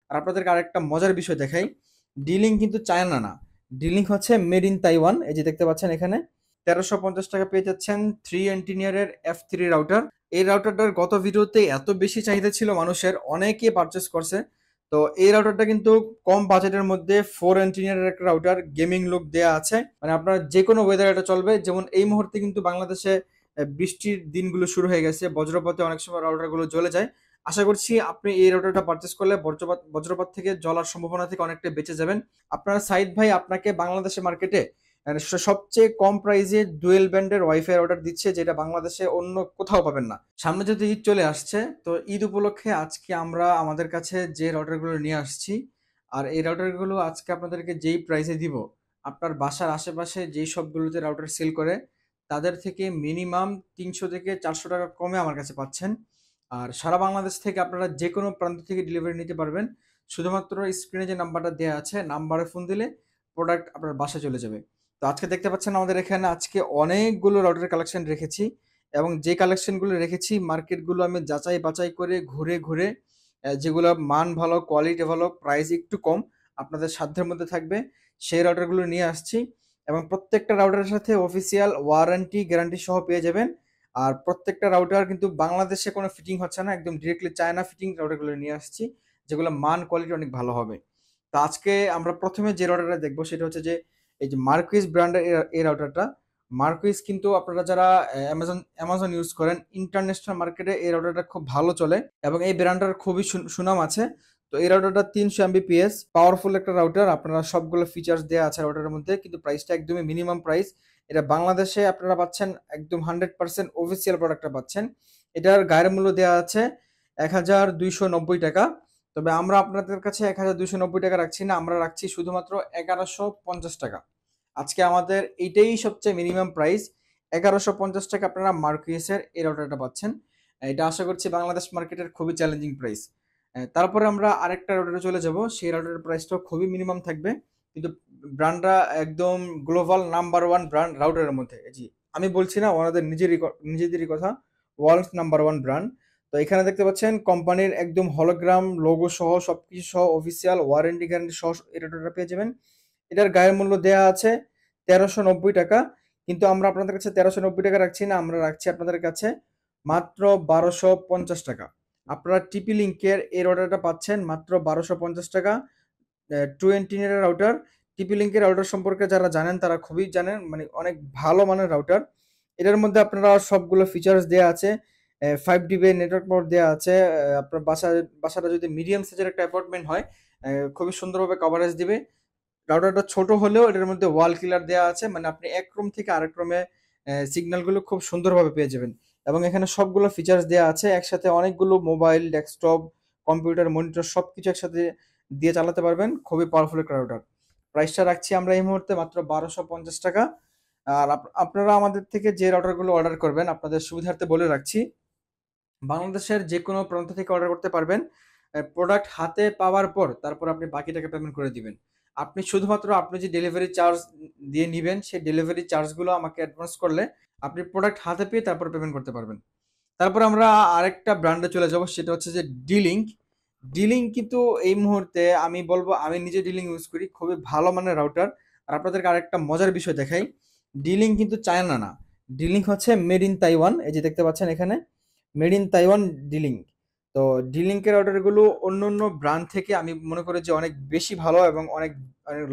আর আপনাদেরকে আরেকটা মজার বিষয় দেখাই, ডিলিং কিন্তু চায়না না, ডিলিং হচ্ছে মেড ইন তাইওয়ান। এই যে দেখতে পাচ্ছেন এখানে 1350 টাকা পেয়ে যাচ্ছেন 3 এন্টিনিয়ারের F3 রাউটার। এই রাউটারটার গত ভিডিওতে এত বেশি চাহিদা ছিল মানুষের, অনেকে পারচেস করছে। তো এই রাউটারটা কিন্তু কম বাজেটের মধ্যে 4 এন্টিনিয়ারের একটা রাউটার, গেমিং লুক দেয়া আছে, মানে আপনার যে কোনো ওয়েদার এটা চলবে। যেমন এই মুহূর্তে কিন্তু বাংলাদেশে বৃষ্টির দিনগুলো শুরু হয়ে গেছে, বজ্রপাতে অনেক সময় রাউটারগুলো জ্বলে যায়। আশা করছি আপনি এই রাউটারটা পারচেস করলে বজ্রপাত থেকে জ্বলার সম্ভাবনা থেকে অনেকটা বেঁচে যাবেন। আপনার সাইদ ভাই আপনাকে বাংলাদেশে মার্কেটে সবচেয়ে কম প্রাইসে ডুয়েল ব্যান্ডের ওয়াইফাই রাউটার দিচ্ছে, যেটা বাংলাদেশে অন্য কোথাও পাবেন না। সামনে যদি ঈদ চলে আসছে, তো ঈদ উপলক্ষে আজকে আমরা আমাদের কাছে যে রাউটারগুলো নিয়ে আসছি, আর এই রাউটারগুলো আজকে আপনাদেরকে যেই প্রাইসে দিব, আপনার বাসার আশেপাশে যেই সবগুলোতে রাউটার সেল করে তাদের থেকে মিনিমাম 300 থেকে 400 টাকা কমে আমার কাছে পাচ্ছেন। আর সারা বাংলাদেশ থেকে আপনারা যে কোনো প্রান্ত থেকে ডেলিভারি নিতে পারবেন। শুধুমাত্র স্ক্রিনে যে নাম্বারটা দেওয়া আছে, নাম্বারে ফোন দিলে প্রোডাক্ট আপনার বাসায় চলে যাবে। তো আজকে দেখতে পাচ্ছেন আমাদের এখানে আজকে অনেকগুলো রাউটারের কালেকশন রেখেছি, এবং যে কালেকশনগুলো রেখেছি মার্কেটগুলো আমি যাচাই বাছাই করে ঘুরে ঘুরে যেগুলো মান ভালো, কোয়ালিটি ভালো, প্রাইস একটু কম, আপনাদের সাধ্যের মধ্যে থাকবে, সেই রাউটারগুলো নিয়ে আসছি। এবং প্রত্যেকটা রাউটারের সাথে অফিসিয়াল ওয়ারেন্টি গ্যারান্টি সহ পেয়ে যাবেন। আর প্রত্যেকটা রাউটার কিন্তু বাংলাদেশে কোনো ফিটিং হচ্ছে না, একদম ডিরেক্টলি চায়না ফিটিং রাউটারগুলো নিয়ে আসছি, যেগুলো মান কোয়ালিটি অনেক ভালো হবে। তো আজকে আমরা প্রথমে যে রাউটারটা দেখবো সেটা হচ্ছে যে এই যে মার্কুইস ব্র্যান্ডের এই রাউটারটা। মার্কুইস কিন্তু আপনারা যারা অ্যামাজন অ্যামাজন ইউজ করেন, ইন্টারন্যাশনাল মার্কেটে এই রাউটারটা খুব ভালো চলে এবং এই ব্র্যান্ডটার খুবই সুনাম আছে। তো এই রাউটারটা 300 Mbps পাওয়ারফুল একটা রাউটার, আপনারা সবগুলো ফিচার্স দেওয়া আছে রাউটারের মধ্যে, কিন্তু প্রাইসটা একদমই মিনিমাম প্রাইস। এটা বাংলাদেশে আপনারা পাচ্ছেন একদম 100% অফিসিয়াল প্রোডাক্টটা পাচ্ছেন। এটার গায়ের মূল্য দেওয়া আছে 1290 টাকা। তবে আমরা আপনাদের কাছে 1290 টাকা রাখছি না, আমরা রাখছি শুধুমাত্র 1150 টাকা। আজকে আমাদের এইটাই সবচেয়ে মিনিমাম প্রাইস, 1150 টাকা আপনারা মার্কুইসের এই রাউটারটা পাচ্ছেন। এটা আশা করছি বাংলাদেশ মার্কেটের খুবই চ্যালেঞ্জিং প্রাইস। তারপরে আমরা আরেকটা রাউটারে চলে যাব, সেই রাউটারের প্রাইসটাও খুবই মিনিমাম থাকবে, কিন্তু ব্র্যান্ডটা একদম গ্লোবাল নাম্বার ওয়ান ব্র্যান্ড রাউটারের মধ্যে। জি, আমি বলছি না, ওনাদের নিজেদেরই কথা, ওয়ার্ল্ড নাম্বার ওয়ান ব্র্যান্ড। তো এখানে দেখতে পাচ্ছেন কোম্পানির একদম হলোগ্রাম লোগো সহ সবকিছু সহ অফিসিয়াল ওয়ারেন্টি গ্যারান্টি সহ এই রাউটারটা পেয়ে যাবেন। এটার গায়ের মূল্য দেয়া আছে 1390 টাকা, কিন্তু আমরা আপনাদের কাছে 1390 টাকা রাখছি না, আমরা রাখছি আপনাদের কাছে মাত্র 1250 টাকা। আপনারা টিপি লিঙ্কের এই রাউটারটা পাচ্ছেন মাত্র 1250 টাকা। 2 এর রাউটার, টিপি লিঙ্কের রাউটার সম্পর্কে যারা জানেন তারা খুবই জানেন, মানে অনেক ভালো মানের রাউটার। এটার মধ্যে আপনারা সবগুলো ফিচার্স দেওয়া আছে, 5 ডিবি নেটওয়ার্ক পাওয়ার দেওয়া আছে। আপনার বাসাটা যদি মিডিয়াম সাইজের একটা অ্যাপার্টমেন্ট হয়, খুবই সুন্দরভাবে কভারেজ দিবে। রাউটারটা ছোট হলেও এটার মধ্যে ওয়াল কিলার দেওয়া আছে, মানে আপনি এক রুম থেকে আরেক রুমে সিগন্যালগুলো খুব সুন্দরভাবে পেয়ে যাবেন। এবং এখানে সবগুলো ফিচার্স দেওয়া আছে একসাথে, অনেকগুলো মোবাইল, ডেস্কটপ, কম্পিউটার, মনিটর সবকিছু একসাথে দিয়ে চালাতে পারবেন। খুবই পাওয়ারফুল একটা রাউটার। প্রাইসটা রাখছি আমরা এই মুহূর্তে মাত্র 1250 টাকা। আর আপনারা আমাদের থেকে যে রাউটারগুলো অর্ডার করবেন, আপনাদের সুবিধার্থে বলে রাখছি, বাংলাদেশের যে কোনো প্রান্ত থেকে অর্ডার করতে পারবেন। প্রোডাক্ট হাতে পাওয়ার পর তারপর আপনি বাকি টাকা পেমেন্ট করে দিবেন। আপনি শুধুমাত্র আপনি যে ডেলিভারি চার্জ দিয়ে নিবেন, সেই ডেলিভারি চার্জগুলো আমাকে অ্যাডভান্স করলে আপনি প্রোডাক্ট হাতে পেয়ে তারপর পেমেন্ট করতে পারবেন। তারপর আমরা আরেকটা ব্র্যান্ডে চলে যাব, সেটা হচ্ছে যে ডিলিঙ্ক। ডিলিঙ্ক কিন্তু এই মুহূর্তে আমি বলবো, আমি নিজে ডিলিং ইউজ করি, খুবই ভালো মানের রাউটার। আর আপনাদেরকে আরেকটা মজার বিষয় দেখাই, ডিলিং কিন্তু চায়না না, ডিলিং হচ্ছে মেড ইন তাইওয়ান। এই যে দেখতে পাচ্ছেন এখানে মেড ইন তাইওয়ান ডিলিং। তো ডিলিঙ্কের রাউটারগুলো অন্য অন্য ব্র্যান্ড থেকে আমি মনে করি যে অনেক বেশি ভালো এবং অনেক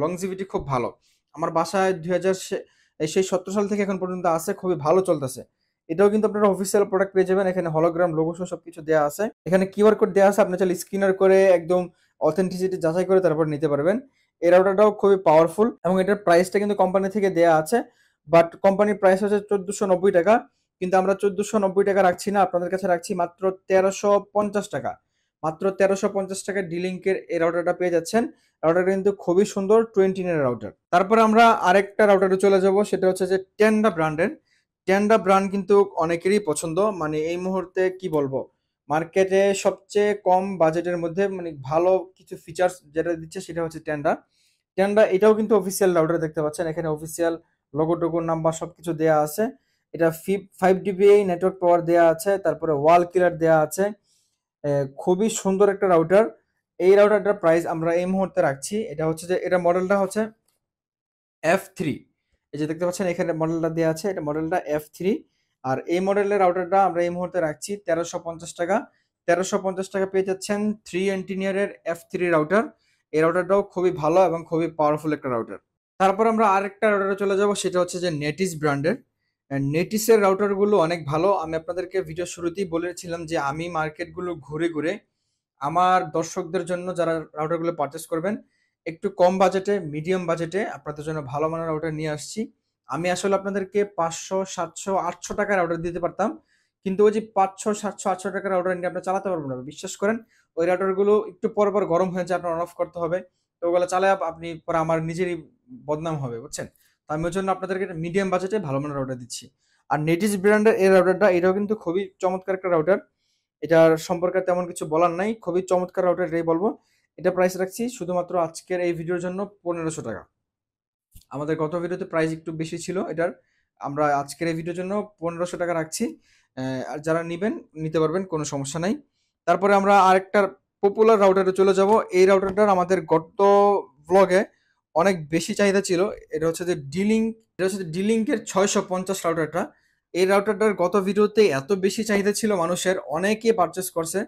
লংজিভিটি খুব ভালো। আমার বাসায় 2017 সাল থেকে এখন পর্যন্ত আছে, খুবই ভালো চলতেছে। এটাও কিন্তু আপনারা অফিসিয়াল প্রোডাক্ট পেয়ে যাবেন, এখানে হলোগ্রাম লোগো সহ সবকিছু দেওয়া আছে, এখানে কিউআর কোড দেওয়া আছে, আপনি চাইলে স্ক্যানার করে একদম অথেন্টিসিটি যাচাই করে তারপর নিতে পারবেন। এই রাউটারটাও খুবই পাওয়ারফুল এবং এটার প্রাইসটা কিন্তু কোম্পানি থেকে দেওয়া আছে, বাট কোম্পানির প্রাইস হচ্ছে 1490 টাকা, কিন্তু আমরা 1490 টাকা রাখছি না, আপনাদের কাছে রাখছি মাত্র 1350 টাকা। মাত্র 1350 টাকা ডিলিঙ্কের এই রাউটারটা পেয়ে যাচ্ছেন। রাউটারটা কিন্তু খুবই সুন্দর, 20 এর রাউটার। তারপরে আমরা আরেকটা রাউটারে চলে যাব, সেটা হচ্ছে যে টেন্ডা ব্র্যান্ডের। টেন্ডা ব্র্যান্ড কিন্তু অনেকেরই পছন্দ, মানে এই মুহূর্তে কি বলবো, মার্কেটে সবচেয়ে কম বাজেটের মধ্যে মানে ভালো কিছু ফিচার্স যেটা দিচ্ছে সেটা হচ্ছে টেন্ডা। টেন্ডা এটাও কিন্তু অফিসিয়াল রাউটার, দেখতে পাচ্ছেন এখানে অফিসিয়াল লোগো টোগো নাম্বার সবকিছু দেওয়া আছে। এটা 5 ডিবি নেটওয়ার্ক পাওয়ার দেওয়া আছে, তারপরে ওয়াল কিলার দেওয়া আছে। খুবই সুন্দর একটা রাউটার। এই রাউটারটার প্রাইস আমরা এই মুহূর্তে রাখছি, এটা হচ্ছে যে এটা মডেলটা হচ্ছে F3। এই যে দেখতে পাচ্ছেন এখানে মডেলটা দেওয়া আছে, এটা মডেলটা F3। আর এই মডেলের রাউটারটা আমরা এই মুহূর্তে রাখছি 1350 টাকা। 1350 টাকা পেয়ে যাচ্ছেন 3 এন্টিনিয়ারের F3 রাউটার। এই রাউটারটাও খুবই ভালো এবং খুবই পাওয়ারফুল একটা রাউটার। তারপর আমরা আরেকটা রাউটারে চলে যাব, সেটা হচ্ছে যে নেটিস ব্র্যান্ডের। নেটিসের রাউটারগুলো অনেক ভালো। আমি আপনাদেরকে ভিডিও শুরুতেই বলেছিলাম যে আমি মার্কেটগুলো ঘুরে ঘুরে আমার দর্শকদের জন্য যারা রাউটারগুলো পারচেস করবেন একটু কম বাজেটে, মিডিয়াম বাজেটে আপনাদের জন্য ভালো মানের রাউটার নিয়ে আসছি। আমি আসলে আপনাদেরকে 500, 700, 800 টাকার রাউটার দিতে পারতাম, কিন্তু ওই যে 500, 700, 800 টাকার রাউটার নিয়ে আপনারা চালাতে পারবেন না। বিশ্বাস করেন, ওই রাউটারগুলো একটু পর পর গরম হয়ে যায়, আপনার অন অফ করতে হবে। তো ওগুলো চালায় আপনি পরে আমার নিজেরই বদনাম হবে, বুঝছেন? তো আমি ওই জন্য আপনাদেরকে মিডিয়াম বাজেটে ভালো মানের রাউটার দিচ্ছি। আর নেটিস ব্র্যান্ডের এই রাউটারটা, এটাও কিন্তু খুবই চমৎকার একটা রাউটার। এটার সম্পর্কে তেমন কিছু বলার নাই, খুবই চমৎকার রাউটার এটাই বলবো। এটা প্রাইস রাখছি শুধুমাত্র আজকের এই ভিডিওর জন্য 1500 টাকা। আমাদের গত ভিডিওতে প্রাইস একটু বেশি ছিল এটার, আমরা আজকের এই ভিডিওর জন্য 1500 টাকা রাখছি। আর যারা নিবেন নিতে পারবেন, কোনো সমস্যা নাই। তারপরে আমরা আরেকটা পপুলার রাউটারে চলে যাব। এই রাউটারটার আমাদের গত ব্লগে অনেক বেশি চাহিদা ছিল। এটা হচ্ছে যে ডিলিঙ্ক, এটা হচ্ছে ডিলিঙ্কের 650 রাউটারটা। এই রাউটারটার গত ভিডিওতে এত বেশি চাহিদা ছিল মানুষের, অনেকে পারচেস করছে।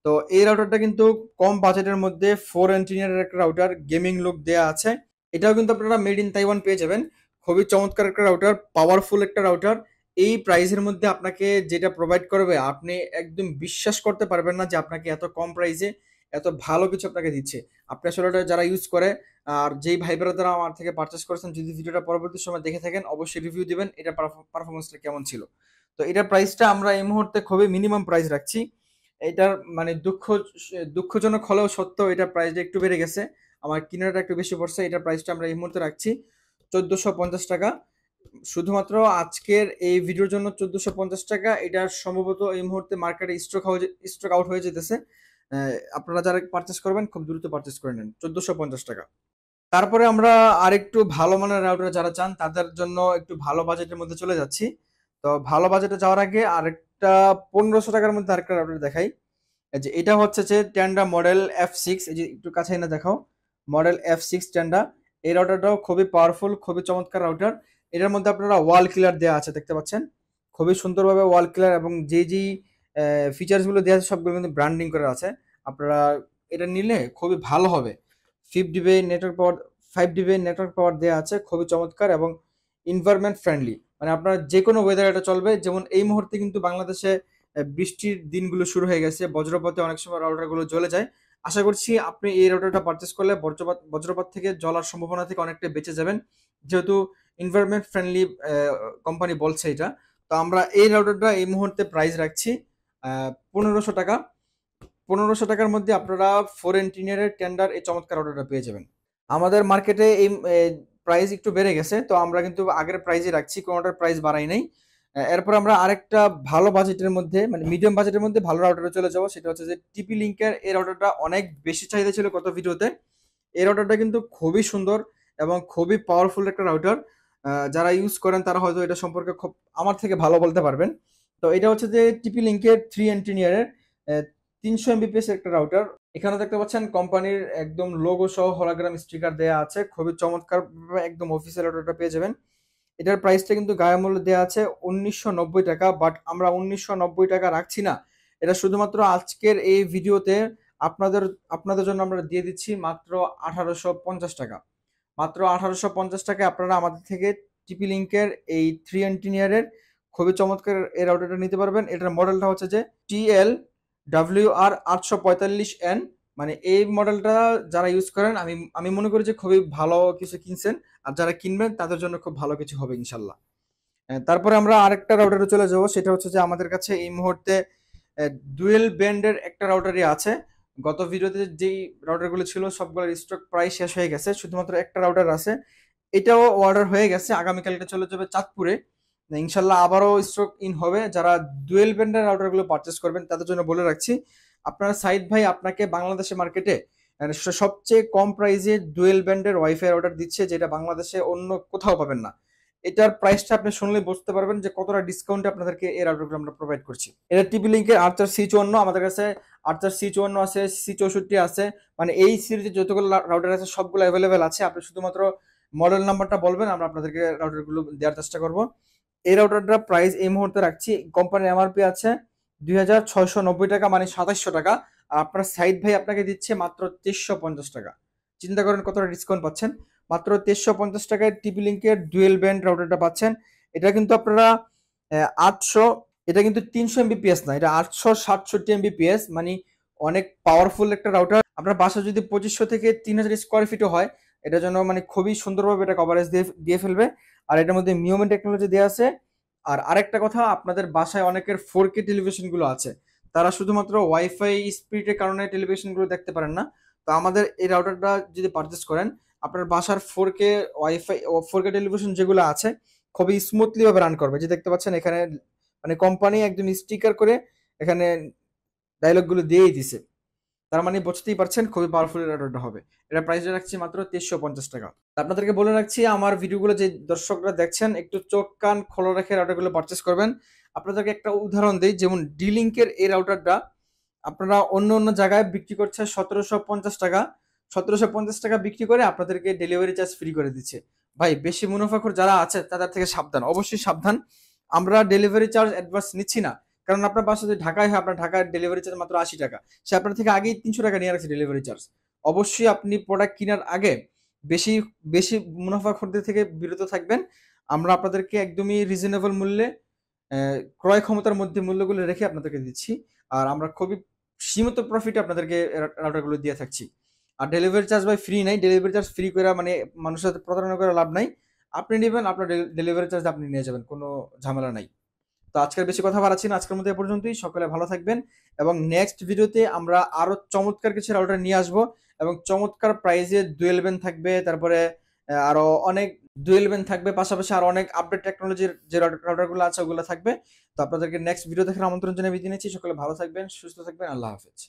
তো এই রাউটারটা কিন্তু কম বাজেটের মধ্যে 4 এন্টিনিয়ারের একটা রাউটার, গেমিং লুক দেয়া আছে। এটাও কিন্তু আপনারা মেড ইন তাইওয়ান পেয়ে যাবেন। খুবই চমৎকার একটা রাউটার, পাওয়ারফুল একটা রাউটার। এই প্রাইসের মধ্যে আপনাকে যেটা প্রোভাইড করবে, আপনি একদম বিশ্বাস করতে পারবেন না যে আপনাকে এত কম প্রাইসে এত ভালো কিছু আপনাকে দিচ্ছে। আপনি আসলে ওটা যারা ইউজ করে আর যেই ভাই ব্রাদাররা আমার থেকে পারচেস করেছেন, যদি ভিডিওটা পরবর্তী সময় দেখে থাকেন অবশ্যই রিভিউ দিবেন এটা পারফরমেন্সটা কেমন ছিল। তো এটার প্রাইসটা আমরা এই মুহূর্তে খুবই মিনিমাম প্রাইস রাখছি। এটার মানে দুঃখজনক হলেও সত্য, এটার প্রাইসটা একটু বেড়ে গেছে, আমার কিনাটা একটু বেশি পড়ছে। এটার প্রাইসটা আমরা এই মুহূর্তে রাখছি 1450 টাকা। শুধুমাত্র আজকের এই ভিডিওর জন্য 1450 টাকা। এটা সম্ভবত এই মুহূর্তে মার্কেটে স্টক আউট হয়ে যেতেছে। আপনারা যারা পারচেস করবেন খুব দ্রুত পারচেস করে নেন 1450 টাকা। তারপরে আমরা আরেকটু ভালো মানের রাউটার যারা চান তাদের জন্য একটু ভালো বাজেটের মধ্যে চলে যাচ্ছি। তো ভালো বাজেটে যাওয়ার আগে আরেকটা 1500 টাকার মধ্যে আরেকটা রাউটার দেখাই। এই যে এটা হচ্ছে যে টেন্ডা মডেল F6। এই যে একটু কাছে এনে দেখাও, মডেল F6 টেন্ডা। এই রাউটারটাও খুবই পাওয়ারফুল, খুবই চমৎকার রাউটার। এটার মধ্যে আপনারা ওয়াল কিলার দেওয়া আছে, দেখতে পাচ্ছেন খুবই সুন্দরভাবে ওয়াল কিলার, এবং যেই ফিচার্সগুলো দেওয়া আছে সবগুলো কিন্তু ব্র্যান্ডিং করা আছে। আপনারা এটা নিলে খুবই ভালো হবে। 5 DB network power 5 DB network power দেওয়া আছে, খুবই চমৎকার এবং এনভায়রনমেন্ট ফ্রেন্ডলি। মানে আপনার যে কোনো ওয়েদার এটা চলবে। যেমন এই মুহূর্তে কিন্তু বাংলাদেশে বৃষ্টির দিনগুলো শুরু হয়ে গেছে, বজ্রপাতে অনেক সময় রাউটারগুলো জ্বলে যায়। আশা করছি আপনি এই রাউটারটা পারচেস করলে বজ্রপাত থেকে জ্বলার সম্ভাবনা থেকে অনেকটা বেঁচে যাবেন, যেহেতু এনভায়রনমেন্ট ফ্রেন্ডলি কোম্পানি বলছে এটা। তো আমরা এই রাউটারটা এই মুহূর্তে প্রাইস রাখছি 1500 টাকা। 1500 টাকার মধ্যে আপনারা 4 এন্টিনিয়ারের টেন্ডার এই চমৎকার রাউটারটা পেয়ে যাবেন। আমাদের মার্কেটে এই প্রাইস একটু বেড়ে গেছে, তো আমরা কিন্তু আগের প্রাইসই রাখছি, কোনোটার প্রাইস বাড়াই নাই। এরপর আমরা আরেকটা ভালো বাজেটের মধ্যে, মানে মিডিয়াম বাজেটের মধ্যে ভালো রাউটারে চলে যাবো, সেটা হচ্ছে যে টিপি লিঙ্কের এই রাউটারটা অনেক বেশি চাহিদা ছিল গত ভিডিওতে। এই রাউটারটা কিন্তু খুবই সুন্দর এবং খুবই পাওয়ারফুল একটা রাউটার। যারা ইউজ করেন তারা হয়তো এটা সম্পর্কে খুব আমার থেকে ভালো বলতে পারবেন। তো এটা হচ্ছে যে টিপি লিঙ্কের 3 এন্টিনিয়ারের 300 Mbps একটা রাউটার। এখানে দেখতে পাচ্ছেন কোম্পানির একদম লোগো সহ হলোগ্রাম স্টিকার দেয়া আছে, খুবই চমৎকার, একদম অফিসিয়াল রাউটারটা পেয়ে যাবেন। এটার প্রাইসটা কিন্তু গায়ে মূল্য দেওয়া আছে 1990 টাকা, বাট আমরা 1990 টাকা রাখছি না। এটা শুধুমাত্র আজকের এই ভিডিওতে আপনাদের আপনাদের জন্য আমরা দিয়ে দিচ্ছি মাত্র 1850 টাকা। মাত্র 1850 টাকায় আপনারা আমাদের থেকে টিপি লিঙ্কের এই 3 এন্টিনিয়ারের খুবই চমৎকার এই রাউটারটা নিতে পারবেন। এটার মডেলটা হচ্ছে যে TLWR845N। মানে এই মডেলটা যারা ইউজ করেন আমি আমি মনে করি যে খুবই ভালো কিছু কিনছেন, আর যারা কিনবেন তাদের জন্য খুব ভালো কিছু হবে ইনশাল্লাহ। তারপরে আমরা আরেকটা রাউটারে চলে যাব, সেটা হচ্ছে যে আমাদের কাছে এই মুহূর্তে ডুয়েল ব্যান্ডের একটা রাউটারই আছে। গত ভিডিওতে যেই রাউটারগুলো ছিল সবগুলোর স্টক প্রায় শেষ হয়ে গেছে, শুধুমাত্র একটা রাউটার আছে। এটাও অর্ডার হয়ে গেছে, আগামীকালকে চলে যাবে চাঁদপুরে। ইনশাল্লাহ আবারও স্টক ইন হবে। যারা ডুয়েল ব্যান্ডের রাউটারগুলো পারচেস করবেন তাদের জন্য বলে রাখছি, আপনার সাইদ ভাই আপনাকে বাংলাদেশের মার্কেটে সবচেয়ে কম প্রাইসে ডুয়েল ব্যান্ডের ওয়াইফাই রাউটার দিচ্ছে, যেটা বাংলাদেশে অন্য কোথাও পাবেন না। এটার প্রাইসটা আপনি শুনলে বুঝতে পারবেন যে কতটা ডিসকাউন্টে আপনাদেরকে এই রাউটারগুলো আমরা প্রোভাইড করছি। এটা টিপি লিঙ্কের আর্চার C54, আমাদের কাছে আর্চার C54 আছে, C64 আছে, মানে এই সিরিজে যতগুলো রাউটার আছে সবগুলো অ্যাভেলেবেল আছে। আপনি শুধুমাত্র মডেল নাম্বারটা বলবেন, আমরা আপনাদেরকে রাউটারগুলো দেওয়ার চেষ্টা করব। এই রাউটারটার প্রাইস এই মুহূর্তে রাখছি, কোম্পানির এমআরপি আছে 2690 টাকা, মানে 2700 টাকা। আর আপনার সাইড ভাই আপনাকে দিচ্ছে মাত্র 2350 টাকা। চিন্তা করেন কতটা ডিসকাউন্ট পাচ্ছেন। মাত্র 2350 টাকায় টিপি লিঙ্কের ডুয়েল ব্যান্ড রাউটারটা পাচ্ছেন। এটা কিন্তু আপনারা 800, এটা কিন্তু 300 এমবিপিএস না, এটা 867 এমবিপিএস, মানে অনেক পাওয়ারফুল একটা রাউটার। আপনার বাসা যদি 2500 থেকে 3000 স্কোয়ার ফিটও হয়, এটার জন্য মানে খুবই সুন্দরভাবে এটা কভারেজ দিয়ে ফেলবে। আর এটার মধ্যে মিউমেন্ট টেকনোলজি দেওয়া আছে। আর আরেকটা কথা, আপনাদের বাসায় অনেকের 4K টেলিভিশন গুলো আছে, তারা শুধুমাত্র ওয়াইফাই স্পিডের কারণে টেলিভিশন গুলো দেখতে পারেন না। তো আমাদের এই রাউটারটা যদি পারচেস করেন, আপনার বাসার 4K ওয়াইফাই 4K টেলিভিশন যেগুলো আছে খুবই স্মুথলি ভাবে রান করবে। যে দেখতে পাচ্ছেন এখানে মানে কোম্পানি একদম স্টিকার করে এখানে ডায়লগ গুলো দিয়েই দিছে, তার মানে বুঝতেই পারছেন খুবই পাওয়ারফুল রাউটারটা হবে। এটা প্রাইস রাখছি মাত্র 2350 টাকা। আপনাদেরকে বলে রাখছি, আমার ভিডিওগুলো যে দর্শকরা দেখছেন একটু চোখ কান খোলা রেখে রাউটারগুলো পারচেস করবেন। আপনাদেরকে একটা উদাহরণ দিই, যেমন ডি-লিঙ্কের এই রাউটারটা আপনারা অন্য অন্য জায়গায় বিক্রি করছে 1750 টাকা। 1750 টাকা বিক্রি করে আপনাদেরকে ডেলিভারি চার্জ ফ্রি করে দিচ্ছে। ভাই বেশি মুনাফাখোর যারা আছে তাদের থেকে সাবধান, অবশ্যই সাবধান। আমরা ডেলিভারি চার্জ অ্যাডভান্স নিচ্ছি না, কারণ আপনার বাসা যদি ঢাকায় হয়, আপনার ঢাকার ডেলিভারি চার্জ মাত্র 80 টাকা। সে আপনার থেকে আগেই 300 টাকা নিয়ে রাখছে ডেলিভারি চার্জ। অবশ্যই আপনি প্রোডাক্ট কেনার আগে বেশি বেশি মুনাফাখোরদের থেকে বিরত থাকবেন। আমরা আপনাদেরকে একদমই রিজনেবল মূল্যে ক্রয় ক্ষমতার মধ্যে মূল্যগুলো রেখে আপনাদেরকে দিচ্ছি। আর আমরা খুবই সীমিত প্রফিটে আপনাদেরকে রাউটারগুলো দিয়ে থাকছি। আর ডেলিভারি চার্জ ভাই ফ্রি নাই, ডেলিভারি চার্জ ফ্রি করে মানে মানুষের সাথে প্রতারণা করে লাভ নাই। আপনি নেবেন, আপনার ডেলিভারি চার্জ আপনি নিয়ে যাবেন, কোনো ঝামেলা নাই। তো আজকের বেশি কথা বাড়াচ্ছি না, আজকের মধ্যে এ পর্যন্তই। সকলে ভালো থাকবেন, এবং নেক্সট ভিডিওতে আমরা আরো চমৎকার কিছু রাউটার নিয়ে আসবো, এবং চমৎকার প্রাইজে ডুয়েল ব্যান্ড থাকবে, তারপরে আরো অনেক ডুয়েল ব্যান্ড থাকবে, পাশাপাশি আরো অনেক আপডেট টেকনোলজির যে রাউটারগুলো আছে ওগুলো থাকবে। তো আপনাদেরকে নেক্সট ভিডিও দেখার আমন্ত্রণ জানিয়ে বিদায় নিচ্ছি। সকলে ভালো থাকবেন, সুস্থ থাকবেন, আল্লাহ হাফেজ।